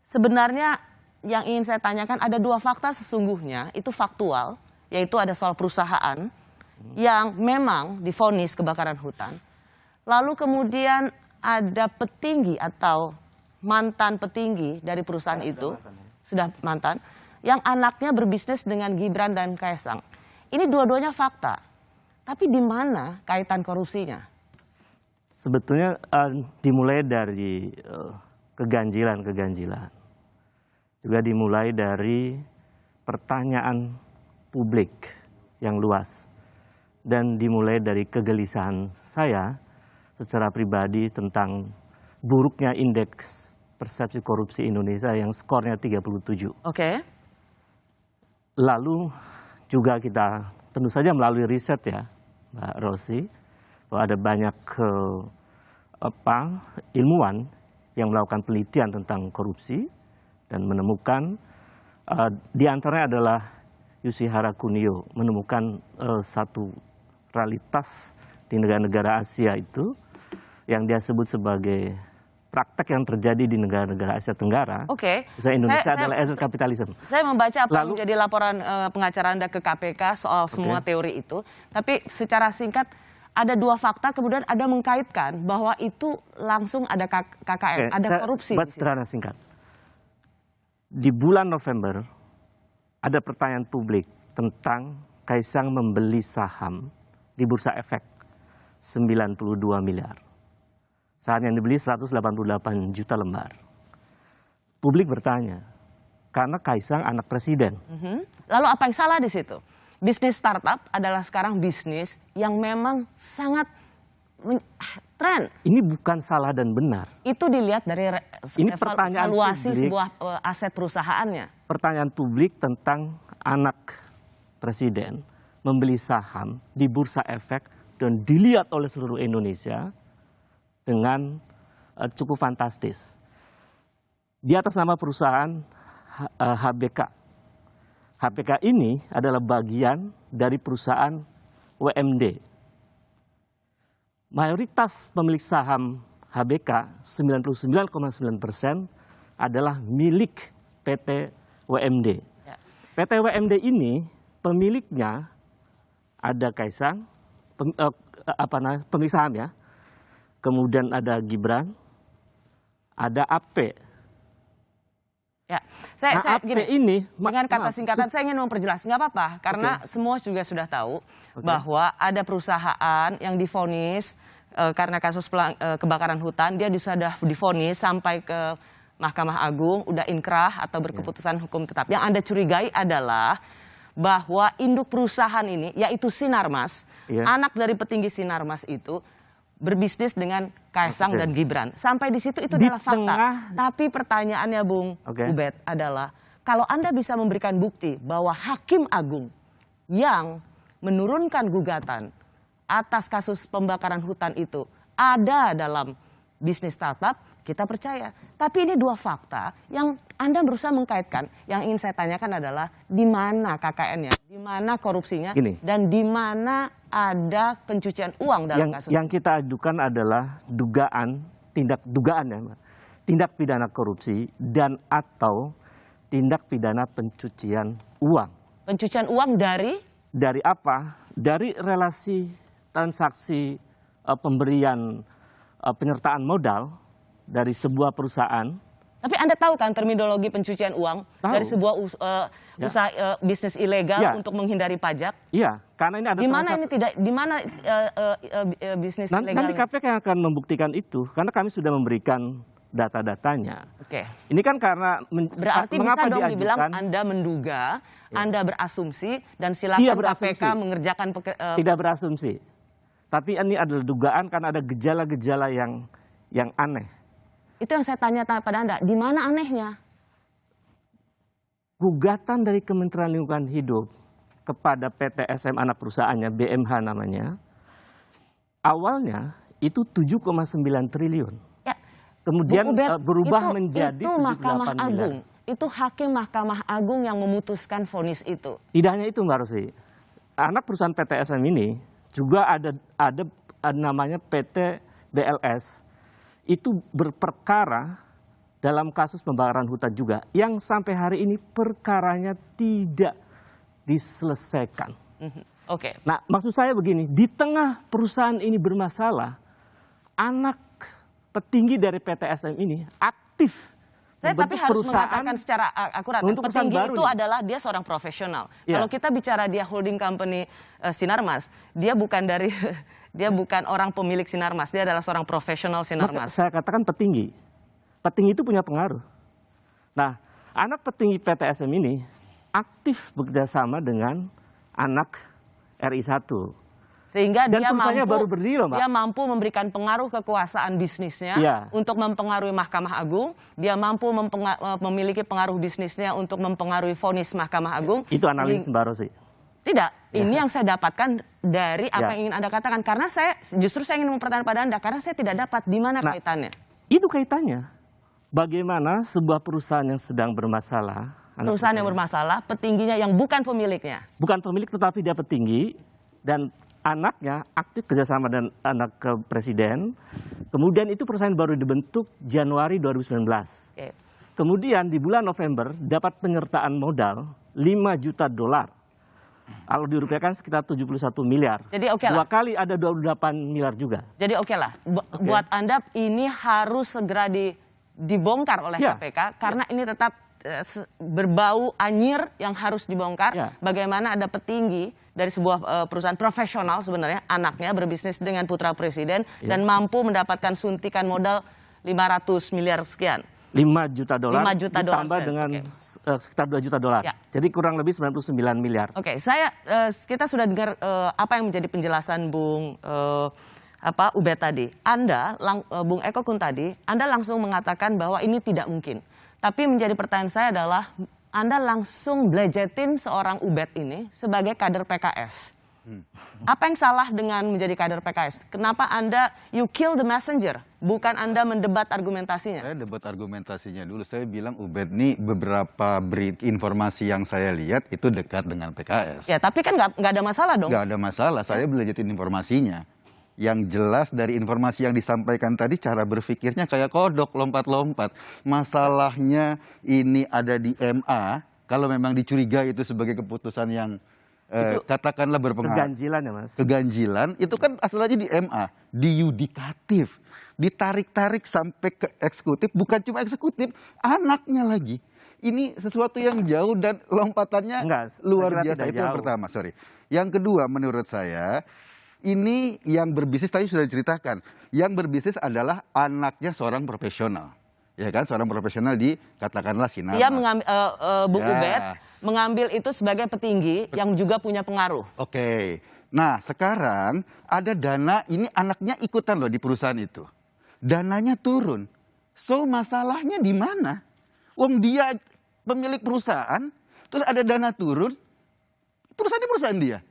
Sebenarnya yang ingin saya tanyakan ada dua fakta sesungguhnya, itu faktual, yaitu ada soal perusahaan yang memang divonis kebakaran hutan. Lalu kemudian ada petinggi atau mantan petinggi dari perusahaan itu, sudah mantan, yang anaknya berbisnis dengan Gibran dan Kaesang. Ini dua-duanya fakta, tapi di mana kaitan korupsinya? Sebetulnya dimulai dari keganjilan. Juga dimulai dari pertanyaan publik yang luas. Dan dimulai dari kegelisahan saya secara pribadi tentang buruknya indeks persepsi korupsi Indonesia yang skornya 37. Oke. Lalu juga kita tentu saja melalui riset ya, Mbak Rosi, bahwa ada banyak ilmuwan yang melakukan penelitian tentang korupsi dan menemukan di antaranya adalah Yoshihara Kunio menemukan satu realitas di negara-negara Asia itu yang dia sebut sebagai praktek yang terjadi di negara-negara Asia Tenggara. Oke. Misalnya Indonesia adalah asset capitalism. Saya membaca apa yang menjadi laporan pengacara Anda ke KPK soal semua teori itu. Tapi secara singkat ada dua fakta, kemudian Anda mengkaitkan bahwa itu langsung ada KKN, ada korupsi. Buat sederhana singkat. Di bulan November ada pertanyaan publik tentang Kaesang membeli saham di Bursa Efek 92 miliar. Saham yang dibeli 188 juta lembar. Publik bertanya, karena Kaesang anak presiden. Lalu apa yang salah di situ? Bisnis startup adalah sekarang bisnis yang memang sangat tren. Ini bukan salah dan benar. Itu dilihat dari evaluasi publik, sebuah aset perusahaannya. Pertanyaan publik tentang anak presiden membeli saham di Bursa Efek dan dilihat oleh seluruh Indonesia dengan cukup fantastis. Di atas nama perusahaan HBK. HBK ini adalah bagian dari perusahaan WMD. Mayoritas pemilik saham HBK 99,9% adalah milik PT WMD. PT WMD ini pemiliknya ada Kaesang, pemilik saham ya. Kemudian ada Gibran, ada AP. Ya, saya gini, ini dengan kata singkatan saya ingin memperjelas, nggak apa-apa, karena semua juga sudah tahu bahwa ada perusahaan yang divonis karena kasus kebakaran hutan, dia sudah divonis sampai ke Mahkamah Agung, udah inkrah atau berkeputusan hukum tetap. Yang Anda curigai adalah bahwa induk perusahaan ini, yaitu Sinarmas, anak dari petinggi Sinarmas itu, berbisnis dengan Kaesang dan Gibran. Sampai di situ itu adalah fakta. Tapi pertanyaannya Bung Ubed adalah, kalau Anda bisa memberikan bukti bahwa Hakim Agung yang menurunkan gugatan atas kasus pembakaran hutan itu ada dalam bisnis startup, kita percaya. Tapi ini dua fakta yang Anda berusaha mengkaitkan. Yang ingin saya tanyakan adalah di mana KKN-nya, di mana korupsinya, dan di mana ada pencucian uang dalam kasus. Yang kita ajukan adalah tindak pidana korupsi dan atau tindak pidana pencucian uang. Pencucian uang dari? Dari apa? Dari relasi transaksi pemberian penyertaan modal dari sebuah perusahaan. Tapi Anda tahu kan terminologi pencucian uang dari sebuah usaha bisnis ilegal untuk menghindari pajak? Iya, karena ini ada. Di mana bisnis ilegal? Nanti KPK yang akan membuktikan itu, karena kami sudah memberikan data-datanya. Oke. Ini kan karena berarti bisa dong dibilang Anda menduga, Anda berasumsi, dan silakan KPK mengerjakan tidak berasumsi. Tapi ini adalah dugaan karena ada gejala-gejala yang aneh. Itu yang saya tanya pada Anda, di mana anehnya? Gugatan dari Kementerian Lingkungan Hidup kepada PT SM anak perusahaannya, BMH namanya, awalnya itu 7,9 triliun. Ya, kemudian berubah menjadi 78 Mahkamah miliar. Agung. Itu hakim Mahkamah Agung yang memutuskan vonis itu. Tidak hanya itu Mbak Rosi, anak perusahaan PT SM ini juga ada namanya PT BLS. Itu berperkara dalam kasus pembakaran hutan juga yang sampai hari ini perkaranya tidak diselesaikan. Oke. Nah, maksud saya begini, di tengah perusahaan ini bermasalah, anak petinggi dari PTSM ini aktif Saya tapi harus mengatakan secara akurat, untuk petinggi itu nih. adalah dia seorang profesional. Ya. Kalau kita bicara dia holding company Sinarmas, dia bukan dari dia bukan orang pemilik Sinarmas, dia adalah seorang profesional Sinarmas. Saya katakan petinggi. Petinggi itu punya pengaruh. Nah, anak petinggi PTSM ini aktif bekerjasama dengan anak RI1. Sehingga Dan dia perusahaannya mampu, baru berdiri loh, Mbak. dia mampu memberikan pengaruh kekuasaan bisnisnya Iya. untuk mempengaruhi Mahkamah Agung. Dia mampu memiliki pengaruh bisnisnya untuk mempengaruhi vonis Mahkamah Agung. Itu analisis Mbak Rosi. Tidak, ini yang saya dapatkan dari apa Ya. yang ingin Anda katakan. Karena saya ingin mempertanyakan pada Anda, karena saya tidak dapat di mana kaitannya. Itu kaitannya. Bagaimana sebuah perusahaan yang sedang bermasalah, Perusahaan yang bermasalah, petingginya yang bukan pemiliknya. bukan pemilik tetapi dia petinggi, dan anaknya aktif kerjasama dengan anak presiden. Kemudian itu perusahaan baru dibentuk Januari 2019. Oke. Kemudian di bulan November dapat penyertaan modal 5 juta dolar. Kalau dirupiahkan sekitar 71 miliar. Jadi oke lah. 2 kali ada 28 miliar juga. Jadi oke lah, buat Anda ini harus segera dibongkar oleh Ya. KPK karena ini tetap berbau anyir yang harus dibongkar. Ya. Bagaimana ada petinggi dari sebuah perusahaan profesional sebenarnya, anaknya berbisnis dengan putra presiden dan mampu mendapatkan suntikan modal 500 miliar sekian. 5 juta dolar 5 juta dolar ditambah sekian, dengan oke. sekitar 2 juta dolar. Ya. Jadi kurang lebih 99 miliar. Oke, kita sudah dengar apa yang menjadi penjelasan Bung Ubed tadi. Bung Eko Kun tadi, Anda langsung mengatakan bahwa ini tidak mungkin. Tapi menjadi pertanyaan saya adalah, Anda langsung belejetin seorang Ubed ini sebagai kader PKS. Apa yang salah dengan menjadi kader PKS? Kenapa Anda you kill the messenger, bukan Anda mendebat argumentasinya? Saya debat argumentasinya dulu. Saya bilang Ubed nih beberapa informasi yang saya lihat itu dekat dengan PKS. Ya, tapi kan nggak ada masalah dong. Nggak ada masalah, saya belajarin informasinya. Yang jelas dari informasi yang disampaikan tadi, cara berpikirnya kayak kodok, lompat-lompat. Masalahnya ini ada di MA, kalau memang dicurigai itu sebagai keputusan yang katakanlah berpengaruh. Keganjilan ya Mas? Keganjilan, itu kan asalnya di MA, di yudikatif. Ditarik-tarik sampai ke eksekutif, bukan cuma eksekutif, anaknya lagi. Ini sesuatu yang jauh dan lompatannya luar biasa. Itu yang pertama, sorry. Yang kedua menurut saya, ini yang berbisnis tadi sudah diceritakan. Yang berbisnis adalah anaknya seorang profesional. Ya kan, seorang profesional di katakanlah Sinarmas. Dia mengambil, Bung Ubed mengambil itu sebagai petinggi yang juga punya pengaruh. Oke. Nah sekarang ada dana, ini anaknya ikutan loh di perusahaan itu. Dananya turun. So masalahnya di mana? Wong dia pemilik perusahaan, terus ada dana turun, perusahaan dia.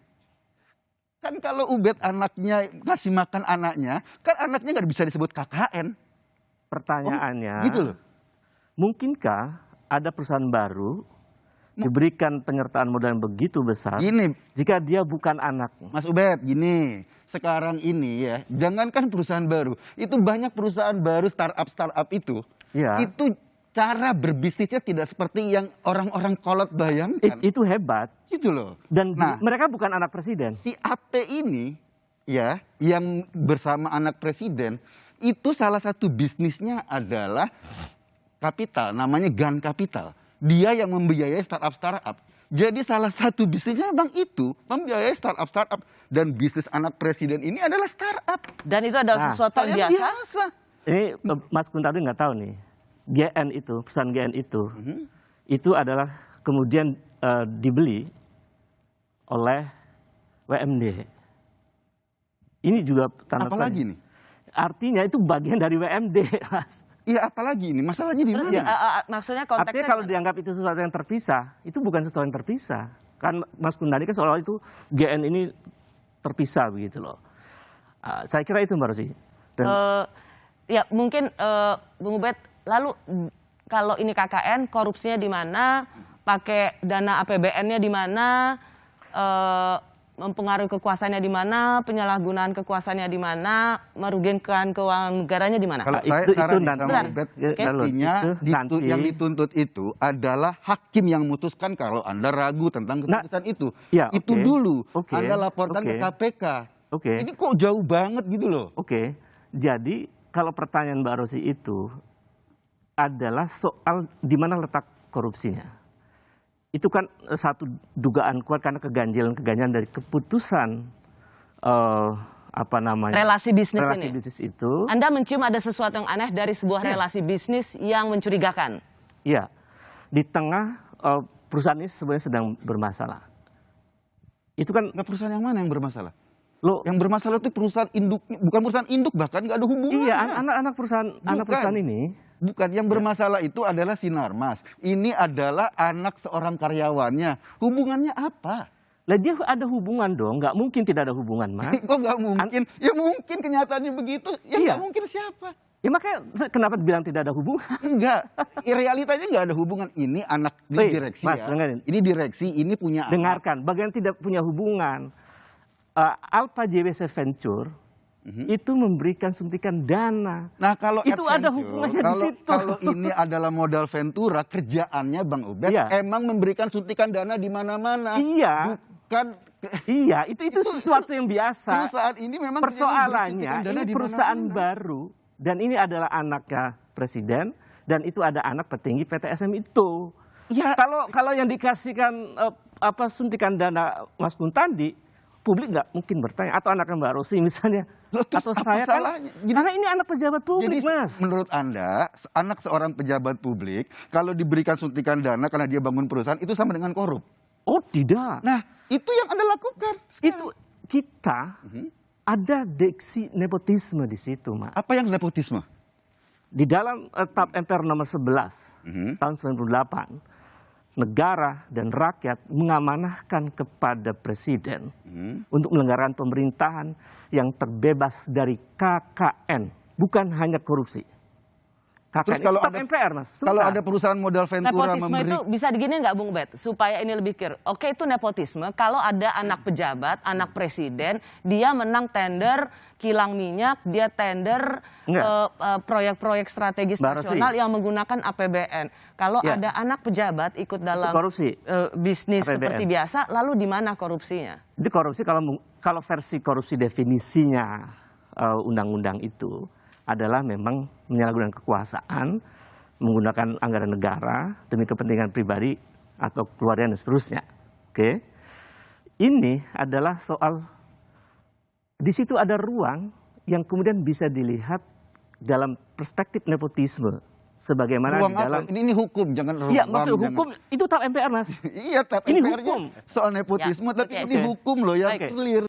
Kan kalau Ubed anaknya ngasih makan anaknya, kan anaknya nggak bisa disebut KKN. Pertanyaannya, Gitu loh. mungkinkah ada perusahaan baru diberikan penyertaan modal yang begitu besar Gini, jika dia bukan anak? Mas Ubed, gini, sekarang ini ya, jangankan perusahaan baru, itu banyak perusahaan baru startup itu, Ya. itu cara berbisnisnya tidak seperti yang orang-orang kolot bayangkan. Itu hebat. Gitu loh. Dan mereka bukan anak presiden. Si AP ini, ya, yang bersama anak presiden, itu salah satu bisnisnya adalah kapital, namanya Gun Capital. Dia yang membiayai startup. Jadi salah satu bisnisnya bang itu membiayai startup. Dan bisnis anak presiden ini adalah startup. Dan itu adalah sesuatu yang biasa. Ini Mas Kuntadi nggak tahu nih, GN itu, perusahaan GN itu adalah kemudian dibeli oleh WMD. Ini juga tanda tanya. Apalagi nih? Artinya itu bagian dari WMD, Mas. Iya, apalagi ini? Masalahnya di mana? Maksudnya konteksnya Artinya kalau dianggap itu sesuatu yang terpisah, itu bukan sesuatu yang terpisah. Kan Mas Kundani kan seolah-olah itu GN ini terpisah begitu loh. Saya kira itu Mbak Rosi. Ya mungkin Bung Ubed, lalu kalau ini KKN, korupsinya di mana, pakai dana APBN-nya di mana, mempengaruhi kekuasaannya di mana, penyalahgunaan kekuasaannya di mana, merugikan keuangan negaranya di mana? Kalau Itu- saya itu saran nanti. sama Ubed, Oke. artinya Itu nanti. yang dituntut itu adalah hakim yang memutuskan kalau Anda ragu tentang keputusan itu. ya, Itu oke. dulu Oke. Anda laporkan ke Oke. KPK. Oke. Ini kok jauh banget gitu loh. Oke, jadi kalau pertanyaan Mbak Rosi itu adalah soal di mana letak korupsinya. Itu kan satu dugaan kuat karena keganjilan dari keputusan Relasi bisnis relasi ini. bisnis itu. Anda mencium ada sesuatu yang aneh dari sebuah relasi bisnis yang mencurigakan. Iya, di tengah perusahaan ini sebenarnya sedang bermasalah. Itu kan Nggak, perusahaan yang mana yang bermasalah? lo Yang bermasalah itu perusahaan induk, bukan perusahaan induk, bahkan nggak ada hubungannya. iya anak perusahaan anak Bukan. perusahaan ini. Bukan, yang bermasalah itu adalah Sinarmas. Ini adalah anak seorang karyawannya. Hubungannya apa? Lah dia ada hubungan dong, nggak mungkin tidak ada hubungan, Mas. Kok nggak mungkin? Ya mungkin kenyataannya begitu. Ya Iya. nggak mungkin siapa? Ya makanya kenapa bilang tidak ada hubungan? Enggak, realitanya nggak ada hubungan. Ini anak di Wait, direksi Mas, ya. dengerin. Ini direksi, ini punya anak. Dengarkan, bagian tidak punya hubungan. Alpha JWC Venture itu memberikan suntikan dana. Nah kalau Itu ada Adventure, hubungannya di situ. Kalau ini adalah modal Ventura, kerjaannya Bang Ubed Iya. emang memberikan suntikan dana di mana-mana. Iya. Bukan Iya, itu sesuatu yang biasa. perusahaan ini memang Persoalannya kerjanya memberi suntikan dana ini di perusahaan mana-mana. baru dan ini adalah anaknya presiden dan itu ada anak petinggi PTSM itu. Ya, Kalau yang dikasihkan suntikan dana Mas Kuntadi, publik nggak mungkin bertanya atau anaknya Mbak Rosi misalnya Loh, terus atau apa saya kan salahnya? Gini- karena ini anak pejabat publik, jadi Mas. menurut Anda, anak seorang pejabat publik kalau diberikan suntikan dana karena dia bangun perusahaan itu sama dengan korup. Oh tidak, Nah, itu yang Anda lakukan. itu kita ada diksi nepotisme di situ, Mas. Apa yang nepotisme? Di dalam TAP MPR nomor 11 tahun 98, negara dan rakyat mengamanahkan kepada presiden untuk menyelenggarakan pemerintahan yang terbebas dari KKN, bukan hanya korupsi. KKN Terus kalau itu TAP ada- MPR, Mas. Kalau Sebentar. ada perusahaan modal Ventura Nepotisme memberi itu bisa digini nggak Bung Bet? Supaya ini lebih clear. Oke itu nepotisme kalau ada anak pejabat, anak presiden, dia menang tender kilang minyak, dia tender Enggak. proyek-proyek strategis Mbak Rosi. nasional yang menggunakan APBN. Kalau Ya. ada anak pejabat ikut dalam korupsi. bisnis APBN. seperti biasa, lalu di mana korupsinya? Itu korupsi kalau versi korupsi definisinya undang-undang itu adalah memang menyalahgunakan kekuasaan, menggunakan anggaran negara demi kepentingan pribadi atau keluarga dan seterusnya. Oke. Ini adalah soal di situ ada ruang yang kemudian bisa dilihat dalam perspektif nepotisme sebagaimana ruang di dalam apa? Ini hukum, jangan ruang. Iya, maksud jangan- hukum itu TAP MPR, Mas. Iya, tapi Ini MPR-nya hukum. soal nepotisme, Ya, tapi oke. ini hukum loh yang Oke. clear.